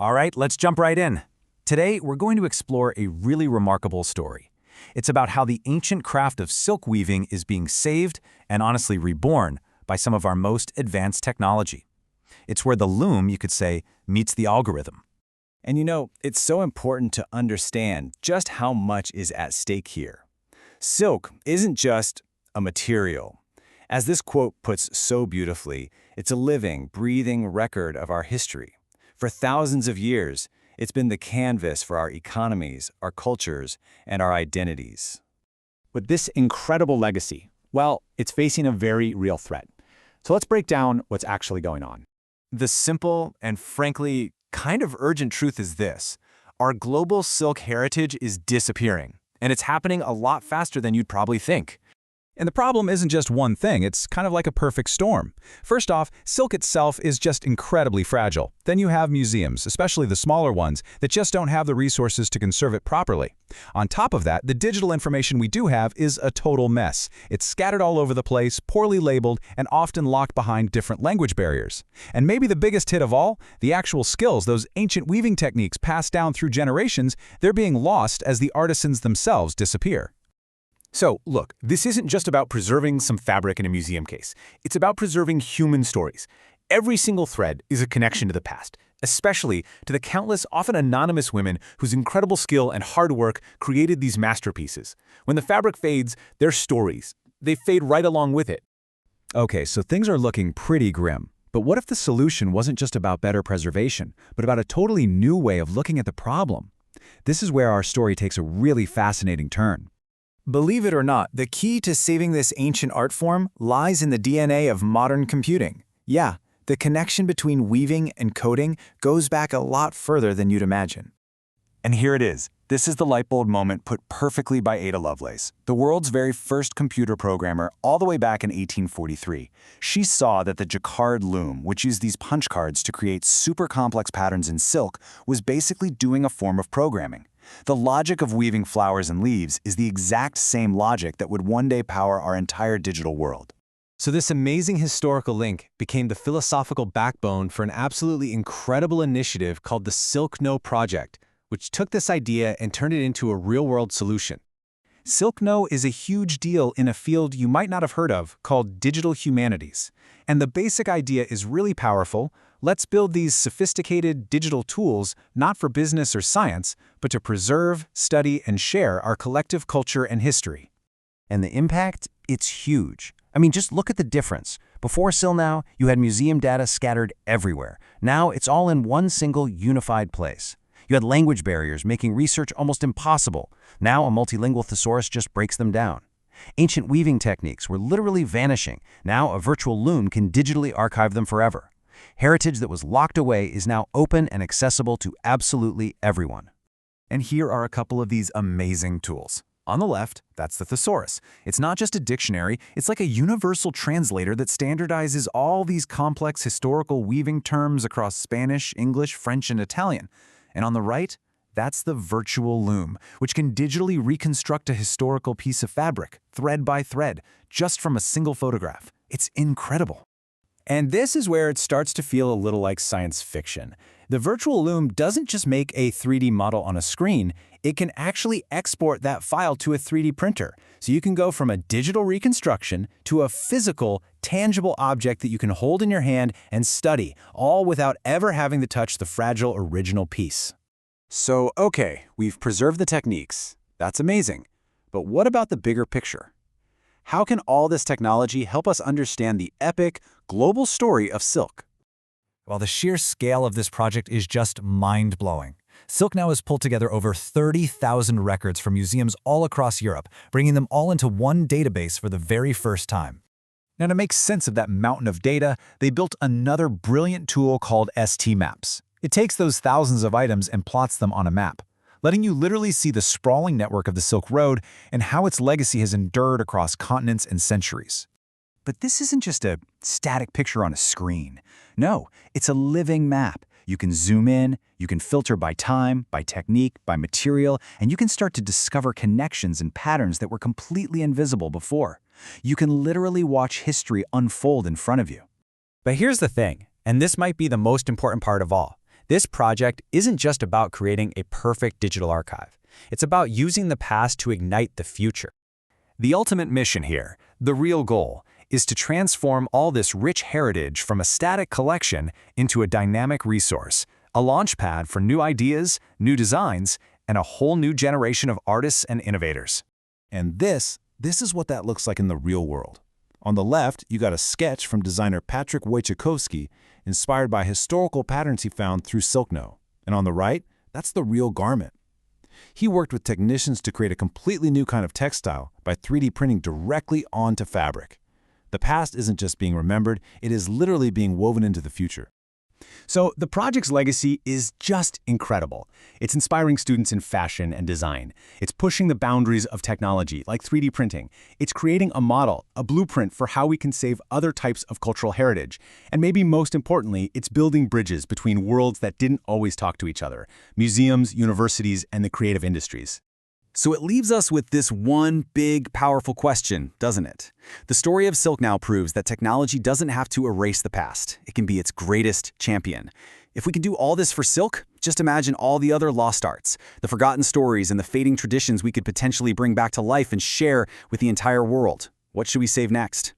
All right, let's jump right in. Today, we're going to explore a really remarkable story. It's about how the ancient craft of silk weaving is being saved and honestly reborn by some of our most advanced technology. It's where the loom, you could say, meets the algorithm. And it's so important to understand just how much is at stake here. Silk isn't just a material. As this quote puts so beautifully, it's a living, breathing record of our history. For thousands of years, it's been the canvas for our economies, our cultures, and our identities. But this incredible legacy, well, it's facing a very real threat. So let's break down what's actually going on. The simple and frankly kind of urgent truth is this: our global silk heritage is disappearing, and it's happening a lot faster than you'd probably think. And the problem isn't just one thing, it's kind of like a perfect storm. First off, silk itself is just incredibly fragile. Then you have museums, especially the smaller ones, that just don't have the resources to conserve it properly. On top of that, the digital information we do have is a total mess. It's scattered all over the place, poorly labeled, and often locked behind different language barriers. And maybe the biggest hit of all, the actual skills, those ancient weaving techniques passed down through generations, they're being lost as the artisans themselves disappear. So, look, this isn't just about preserving some fabric in a museum case. It's about preserving human stories. Every single thread is a connection to the past, especially to the countless, often anonymous women whose incredible skill and hard work created these masterpieces. When the fabric fades, their stories, they fade right along with it. Okay, so things are looking pretty grim. But what if the solution wasn't just about better preservation, but about a totally new way of looking at the problem? This is where our story takes a really fascinating turn. Believe it or not, the key to saving this ancient art form lies in the DNA of modern computing. Yeah, the connection between weaving and coding goes back a lot further than you'd imagine. And here it is. This is the light bulb moment put perfectly by Ada Lovelace, the world's very first computer programmer all the way back in 1843. She saw that the jacquard loom, which used these punch cards to create super complex patterns in silk, was basically doing a form of programming. The logic of weaving flowers and leaves is the exact same logic that would one day power our entire digital world. So this amazing historical link became the philosophical backbone for an absolutely incredible initiative called the SILKNOW project, which took this idea and turned it into a real-world solution. SILKNOW is a huge deal in a field you might not have heard of called digital humanities. And the basic idea is really powerful. Let's build these sophisticated digital tools not for business or science, but to preserve, study, and share our collective culture and history. And the impact? It's huge. I mean, just look at the difference. Before SILKNOW, you had museum data scattered everywhere. Now it's all in one single unified place. You had language barriers making research almost impossible. Now a multilingual thesaurus just breaks them down. Ancient weaving techniques were literally vanishing. Now a virtual loom can digitally archive them forever. Heritage that was locked away is now open and accessible to absolutely everyone. And here are a couple of these amazing tools. On the left, that's the thesaurus. It's not just a dictionary, it's like a universal translator that standardizes all these complex historical weaving terms across Spanish, English, French, and Italian. And on the right, that's the virtual loom, which can digitally reconstruct a historical piece of fabric, thread by thread, just from a single photograph. It's incredible. And this is where it starts to feel a little like science fiction. The virtual loom doesn't just make a 3D model on a screen, it can actually export that file to a 3D printer. So you can go from a digital reconstruction to a physical, tangible object that you can hold in your hand and study, all without ever having to touch the fragile original piece. So, okay, we've preserved the techniques. That's amazing. But what about the bigger picture? How can all this technology help us understand the epic, global story of silk? Well, the sheer scale of this project is just mind-blowing. SILKNOW has pulled together over 30,000 records from museums all across Europe, bringing them all into one database for the very first time. Now, to make sense of that mountain of data, they built another brilliant tool called stmaps. It takes those thousands of items and plots them on a map, letting you literally see the sprawling network of the Silk Road and how its legacy has endured across continents and centuries. But this isn't just a static picture on a screen. No, it's a living map. You can zoom in, you can filter by time, by technique, by material, and you can start to discover connections and patterns that were completely invisible before. You can literally watch history unfold in front of you. But here's the thing, and this might be the most important part of all. This project isn't just about creating a perfect digital archive. It's about using the past to ignite the future. The ultimate mission here, the real goal, is to transform all this rich heritage from a static collection into a dynamic resource, a launchpad for new ideas, new designs, and a whole new generation of artists and innovators. And this is what that looks like in the real world. On the left, you got a sketch from designer Patrick Wojciechowski, inspired by historical patterns he found through SILKNOW. And on the right, that's the real garment. He worked with technicians to create a completely new kind of textile by 3D printing directly onto fabric. The past isn't just being remembered, it is literally being woven into the future. So the project's legacy is just incredible. It's inspiring students in fashion and design. It's pushing the boundaries of technology, like 3D printing. It's creating a model, a blueprint for how we can save other types of cultural heritage. And maybe most importantly, it's building bridges between worlds that didn't always talk to each other: museums, universities, and the creative industries. So it leaves us with this one big, powerful question, doesn't it? The story of SILKNOW proves that technology doesn't have to erase the past. It can be its greatest champion. If we can do all this for silk, just imagine all the other lost arts, the forgotten stories and the fading traditions we could potentially bring back to life and share with the entire world. What should we save next?